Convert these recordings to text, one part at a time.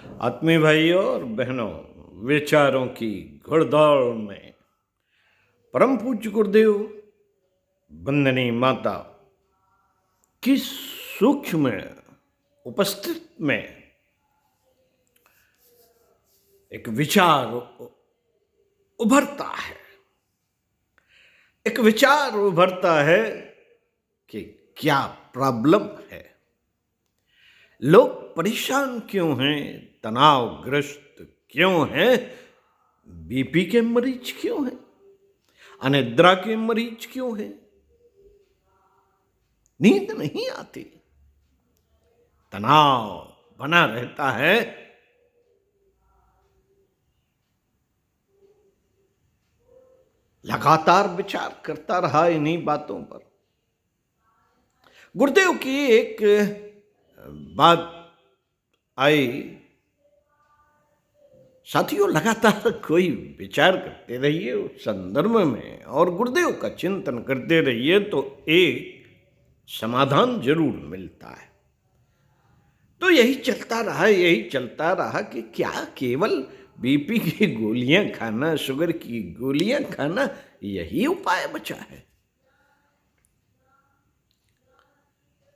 आत्मीय भाइयों और बहनों, विचारों की घुड़दौड़ में परम पूज्य गुरुदेव वंदनीय माता की सूक्ष्म उपस्थित में एक विचार उभरता है। एक विचार उभरता है कि क्या प्रॉब्लम है, लोग परेशान क्यों हैं, तनावग्रस्त क्यों हैं, बीपी के मरीज क्यों हैं, अनिद्रा के मरीज क्यों हैं, नींद नहीं आती, तनाव बना रहता है। लगातार विचार करता रहा इन्हीं बातों पर। गुरुदेव की एक बात आई, साथियों लगातार कोई विचार करते रहिए उस संदर्भ में और गुरुदेव का चिंतन करते रहिए तो एक समाधान जरूर मिलता है। तो यही चलता रहा कि क्या केवल बीपी की गोलियां खाना, शुगर की गोलियां खाना यही उपाय बचा है?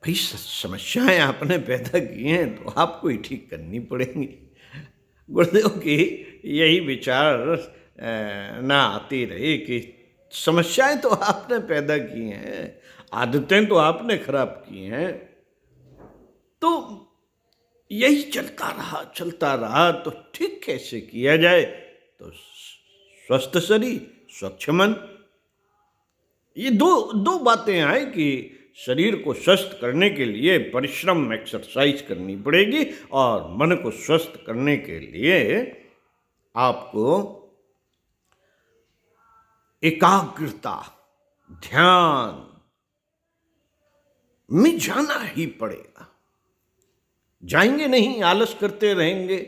भाई समस्याएं आपने पैदा की हैं तो आपको ही ठीक करनी पड़ेंगी। गुरुदेव की यही विचार ना आती रही कि समस्याएं तो आपने पैदा की हैं, आदतें तो आपने खराब की हैं, तो यही चलता रहा तो ठीक कैसे किया जाए? तो स्वस्थ शरीर, स्वच्छ मन, ये दो बातें आए कि शरीर को स्वस्थ करने के लिए परिश्रम, एक्सरसाइज करनी पड़ेगी और मन को स्वस्थ करने के लिए आपको एकाग्रता, ध्यान में जाना ही पड़ेगा। जाएंगे नहीं, आलस करते रहेंगे,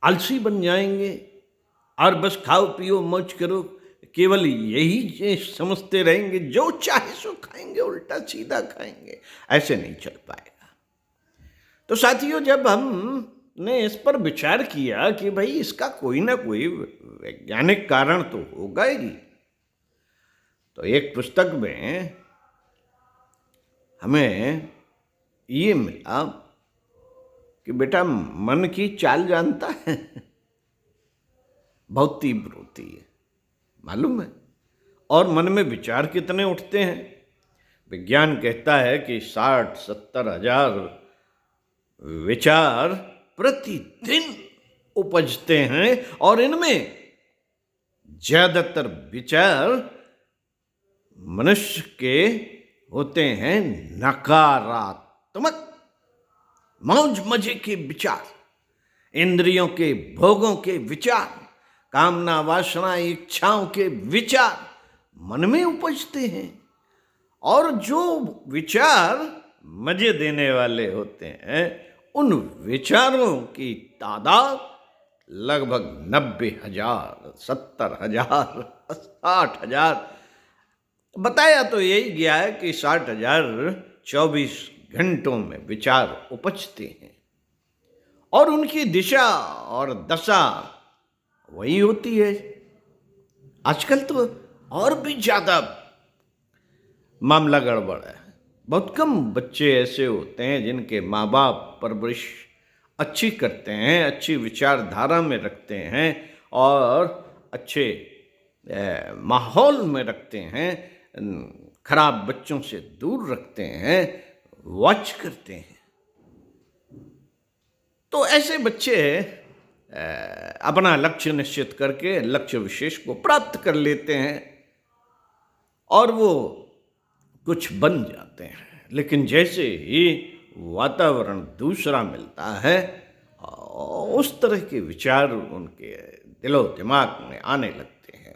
आलसी बन जाएंगे और बस खाओ पियो मौज करो, केवल यही समझते रहेंगे, जो चाहे सो खाएंगे, उल्टा सीधा खाएंगे, ऐसे नहीं चल पाएगा। तो साथियों, जब हमने इस पर विचार किया कि भाई इसका कोई ना कोई वैज्ञानिक कारण तो होगा ही, तो एक पुस्तक में हमें ये मिला कि बेटा मन की चाल जानता है, बहुत तीव्र होती है, मालूम है? और मन में विचार कितने उठते हैं? विज्ञान कहता है कि 60-70 हजार विचार प्रतिदिन उपजते हैं और इनमें ज्यादातर विचार मनुष्य के होते हैं नकारात्मक, मौज मजे के विचार, इंद्रियों के भोगों के विचार, कामना वासना इच्छाओं के विचार मन में उपजते हैं। और जो विचार मजे देने वाले होते हैं, उन विचारों की तादाद लगभग 90,000, 70,000, 60,000। बताया तो यही गया है कि 60,000 24 घंटों में विचार उपजते हैं और उनकी दिशा और दशा वही होती है। आजकल तो और भी ज्यादा मामला गड़बड़ है। बहुत कम बच्चे ऐसे होते हैं जिनके माँ बाप परवरिश अच्छी करते हैं, अच्छी विचारधारा में रखते हैं और अच्छे माहौल में रखते हैं, खराब बच्चों से दूर रखते हैं, वॉच करते हैं। तो ऐसे बच्चे अपना लक्ष्य निश्चित करके लक्ष्य विशेष को प्राप्त कर लेते हैं और वो कुछ बन जाते हैं। लेकिन जैसे ही वातावरण दूसरा मिलता है, उस तरह के विचार उनके दिलो दिमाग में आने लगते हैं।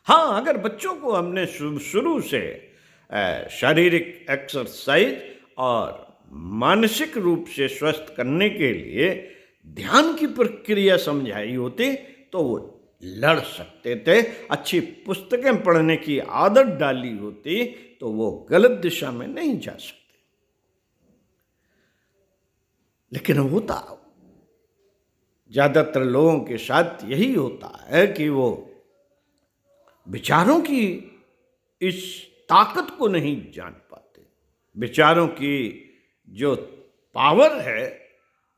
हाँ, अगर बच्चों को हमने शुरू से शारीरिक एक्सरसाइज और मानसिक रूप से स्वस्थ करने के लिए ध्यान की प्रक्रिया समझाई होती तो वो लड़ सकते थे। अच्छी पुस्तकें पढ़ने की आदत डाली होती तो वो गलत दिशा में नहीं जा सकते। लेकिन होता ज़्यादातर लोगों के साथ यही होता है कि वो विचारों की इस ताकत को नहीं जान पाते। विचारों की जो पावर है,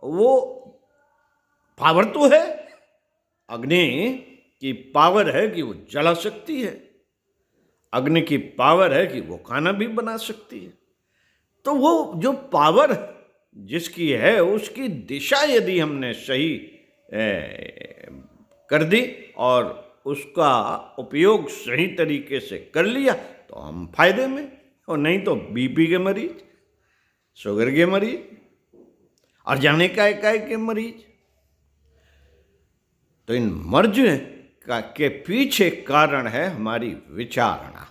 वो पावर तो है, अग्नि की पावर है कि वो जला सकती है, अग्नि की पावर है कि वो खाना भी बना सकती है। तो वो जो पावर जिसकी है, उसकी दिशा यदि हमने सही कर दी और उसका उपयोग सही तरीके से कर लिया तो हम फायदे में, और नहीं तो बीपी के मरीज, शुगर के मरीज और जाने का के मरीज। तो इन मर्ज के पीछे कारण है हमारी विचारणा।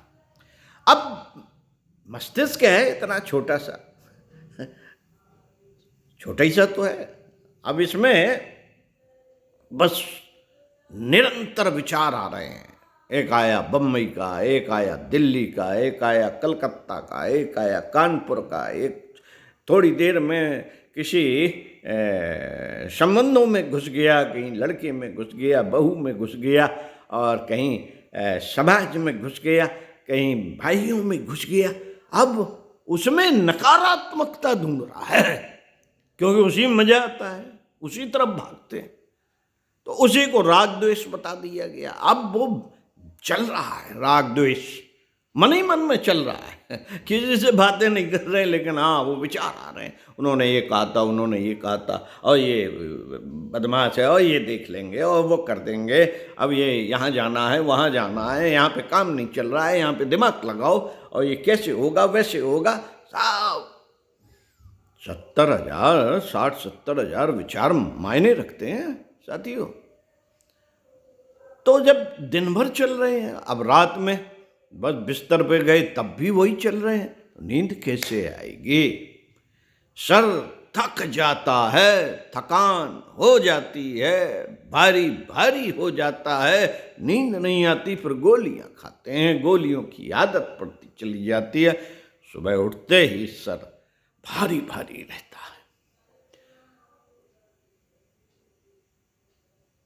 अब मस्तिष्क है इतना छोटा सा, छोटा ही सा तो है, अब इसमें बस निरंतर विचार आ रहे हैं। एक आया बम्बई का, एक आया दिल्ली का, एक आया कलकत्ता का, एक आया कानपुर का, एक थोड़ी देर में किसी संबंधों में घुस गया, कहीं लड़के में घुस गया, बहू में घुस गया, और कहीं समाज में घुस गया, कहीं भाइयों में घुस गया। अब उसमें नकारात्मकता ढूंढ रहा है, क्योंकि उसी में मजा आता है, उसी तरफ भागते हैं, तो उसी को राग द्वेष बता दिया गया। अब वो चल रहा है, राग द्वेष मन ही मन में चल रहा है, किसी से बातें नहीं कर रहे, लेकिन हाँ वो विचार आ रहे हैं, उन्होंने ये कहा था, उन्होंने ये कहा था, और ये बदमाश है, और ये देख लेंगे और वो कर देंगे, अब ये यहाँ जाना है, वहाँ जाना है, यहाँ पे काम नहीं चल रहा है, यहाँ पे दिमाग लगाओ, और ये कैसे होगा, वैसे होगा। साहब 70,000 60-70,000 विचार मायने रखते हैं साथियों। तो जब दिन भर चल रहे हैं, अब रात में बस बिस्तर पे गए तब भी वही चल रहे हैं, नींद कैसे आएगी? सर थक जाता है, थकान हो जाती है, भारी भारी हो जाता है, नींद नहीं आती, फिर गोलियां खाते हैं, गोलियों की आदत पड़ती चली जाती है, सुबह उठते ही सर भारी भारी रहता है।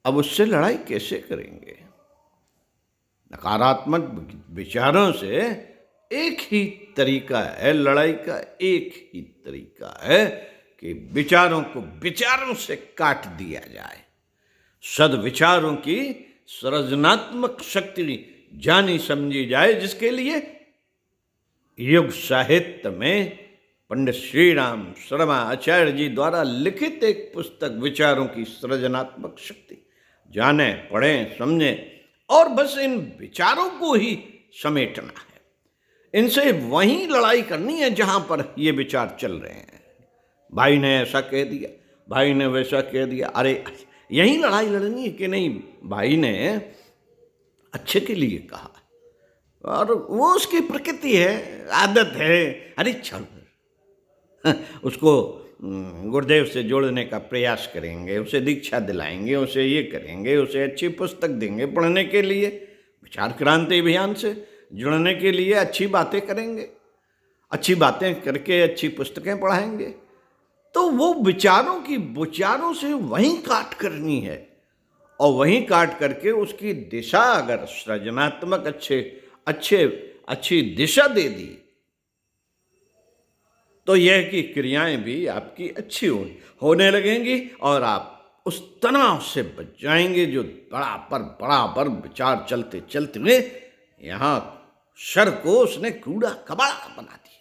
अब उससे लड़ाई कैसे करेंगे? नकारात्मक विचारों से एक ही तरीका है लड़ाई का, एक ही तरीका है कि विचारों को विचारों से काट दिया जाए। सद्विचारों की सृजनात्मक शक्ति जानी समझी जाए, जिसके लिए युग साहित्य में पंडित श्री राम शर्मा आचार्य जी द्वारा लिखित एक पुस्तक विचारों की सृजनात्मक शक्ति, जाने, पढ़ें, समझें और बस इन विचारों को ही समेटना है। इनसे वहीं लड़ाई करनी है जहां पर ये विचार चल रहे हैं। भाई ने ऐसा कह दिया, भाई ने वैसा कह दिया, अरे यहीं लड़ाई लड़नी है कि नहीं, भाई ने अच्छे के लिए कहा और वो उसकी प्रकृति है, आदत है, अरे चल उसको गुरुदेव से जोड़ने का प्रयास करेंगे, उसे दीक्षा दिलाएंगे, उसे ये करेंगे, उसे अच्छी पुस्तक देंगे पढ़ने के लिए, विचार क्रांति अभियान से जुड़ने के लिए अच्छी बातें करेंगे, अच्छी बातें करके अच्छी पुस्तकें पढ़ाएंगे। तो वो विचारों से वहीं काट करनी है, और वहीं काट करके उसकी दिशा अगर सृजनात्मक अच्छी दिशा दे दी तो यह कि क्रियाएं भी आपकी अच्छी होने लगेंगी और आप उस तनाव से बच जाएंगे जो बड़ा विचार चलते चलते यहाँ शर को उसने कूड़ा कबाड़ा बना दिया।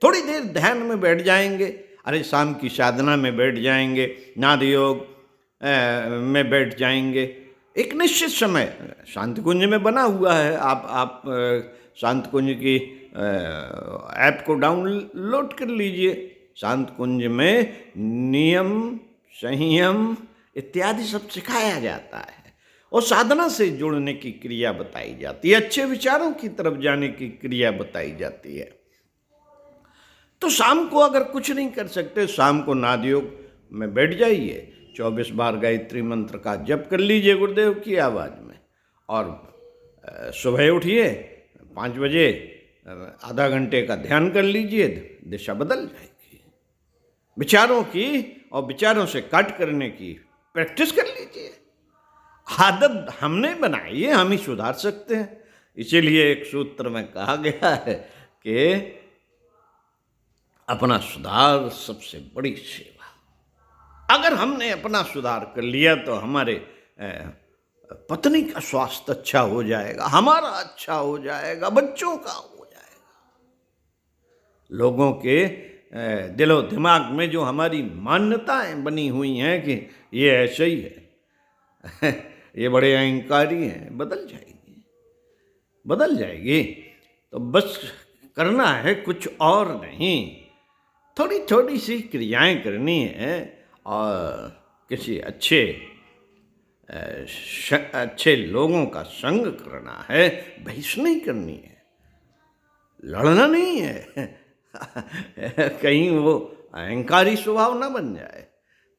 थोड़ी देर ध्यान में बैठ जाएंगे, अरे शाम की साधना में बैठ जाएंगे, नाद योग में बैठ जाएंगे, एक निश्चित समय शांति कुंज में बना हुआ है, आप शांति कुंज की ऐप को डाउनलोड कर लीजिए। शांत कुंज में नियम, संयम इत्यादि सब सिखाया जाता है और साधना से जुड़ने की क्रिया बताई जाती है, अच्छे विचारों की तरफ जाने की क्रिया बताई जाती है। तो शाम को अगर कुछ नहीं कर सकते, शाम को नाद योग में बैठ जाइए, 24 बार गायत्री मंत्र का जप कर लीजिए गुरुदेव की आवाज़ में, और सुबह उठिए 5 बजे आधा घंटे का ध्यान कर लीजिए, दिशा बदल जाएगी। विचारों की और विचारों से काट करने की प्रैक्टिस कर लीजिए। आदत हमने बनाई है, हम ही सुधार सकते हैं। इसीलिए एक सूत्र में कहा गया है कि अपना सुधार सबसे बड़ी सेवा। अगर हमने अपना सुधार कर लिया तो हमारे पत्नी का स्वास्थ्य अच्छा हो जाएगा, हमारा अच्छा हो जाएगा, बच्चों का हो जाएगा। लोगों के दिलो दिमाग में जो हमारी मान्यताएं बनी हुई हैं कि ये ऐसे ही है ये बड़े अहंकारी हैं, बदल जाएगी। तो बस करना है कुछ और नहीं, थोड़ी थोड़ी सी क्रियाएं करनी है और किसी अच्छे लोगों का संग करना है। बहस नहीं करनी है, लड़ना नहीं है कहीं वो अहंकारी स्वभाव ना बन जाए।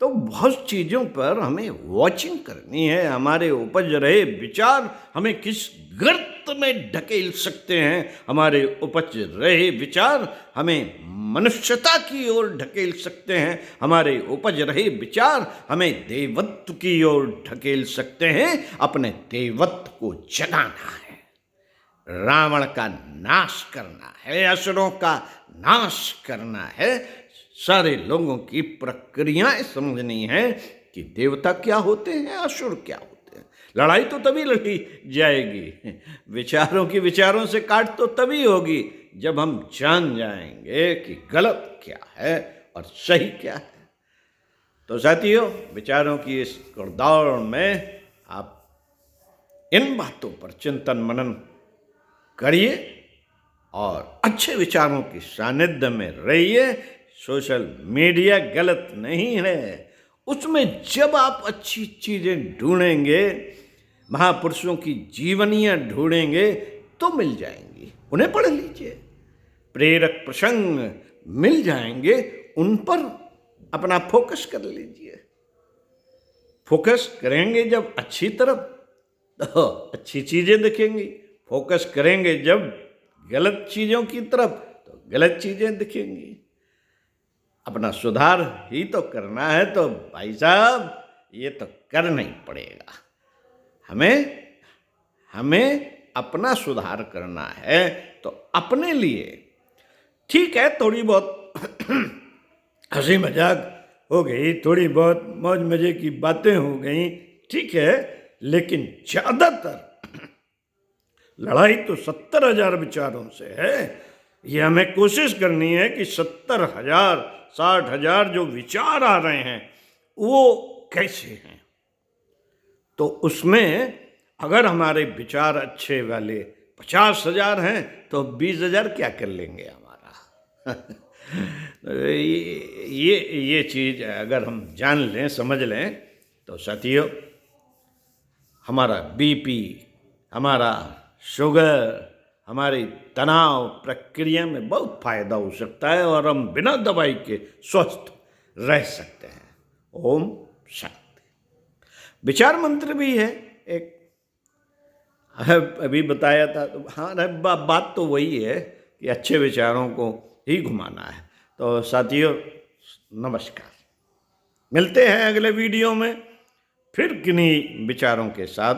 तो बहुत चीज़ों पर हमें वॉचिंग करनी है। हमारे उपज रहे विचार हमें किस गर्त में ढकेल सकते हैं, हमारे उपज रहे विचार हमें मनुष्यता की ओर ढकेल सकते हैं, हमारे उपज रहे विचार हमें देवत्व की ओर ढकेल सकते हैं। अपने देवत्व को जगाना है, रावण का नाश करना है, असुरों का नाश करना है, सारे लोगों की प्रक्रियाएं समझनी है कि देवता क्या होते हैं, असुर क्या होते हैं। लड़ाई तो तभी लड़ी जाएगी, विचारों की विचारों से काट तो तभी होगी जब हम जान जाएंगे कि गलत क्या है और सही क्या है। तो साथियों, विचारों की इस दौड़ में आप इन बातों पर चिंतन मनन करिए और अच्छे विचारों की सानिध्य में रहिए। सोशल मीडिया गलत नहीं है, उसमें जब आप अच्छी चीज़ें ढूंढेंगे, महापुरुषों की जीवनियाँ ढूंढेंगे तो मिल जाएंगी, उन्हें पढ़ लीजिए। प्रेरक प्रसंग मिल जाएंगे, उन पर अपना फोकस कर लीजिए। फोकस करेंगे जब अच्छी तरफ तो अच्छी चीज़ें दिखेंगी, फोकस करेंगे जब गलत चीज़ों की तरफ तो गलत चीज़ें दिखेंगी। अपना सुधार ही तो करना है, तो भाई साहब ये तो करना ही पड़ेगा। हमें अपना सुधार करना है तो अपने लिए ठीक है, थोड़ी बहुत हंसी मजाक हो गई, थोड़ी बहुत मौज मजे की बातें हो गई, ठीक है, लेकिन ज़्यादातर लड़ाई तो 70,000 विचारों से है। ये हमें कोशिश करनी है कि 70,000 60,000 जो विचार आ रहे हैं वो कैसे हैं। तो उसमें अगर हमारे विचार अच्छे वाले 50,000 हैं तो 20,000 क्या कर लेंगे हमारा ये चीज़ अगर हम जान लें, समझ लें, तो साथियों हमारा बीपी, हमारा शुगर, हमारी तनाव प्रक्रिया में बहुत फायदा हो सकता है और हम बिना दवाई के स्वस्थ रह सकते हैं। ओम शांति। विचार मंत्र भी है एक, अभी बताया था। तो हाँ, बात तो वही है कि अच्छे विचारों को ही घुमाना है। तो साथियों नमस्कार, मिलते हैं अगले वीडियो में फिर किन्हीं विचारों के साथ।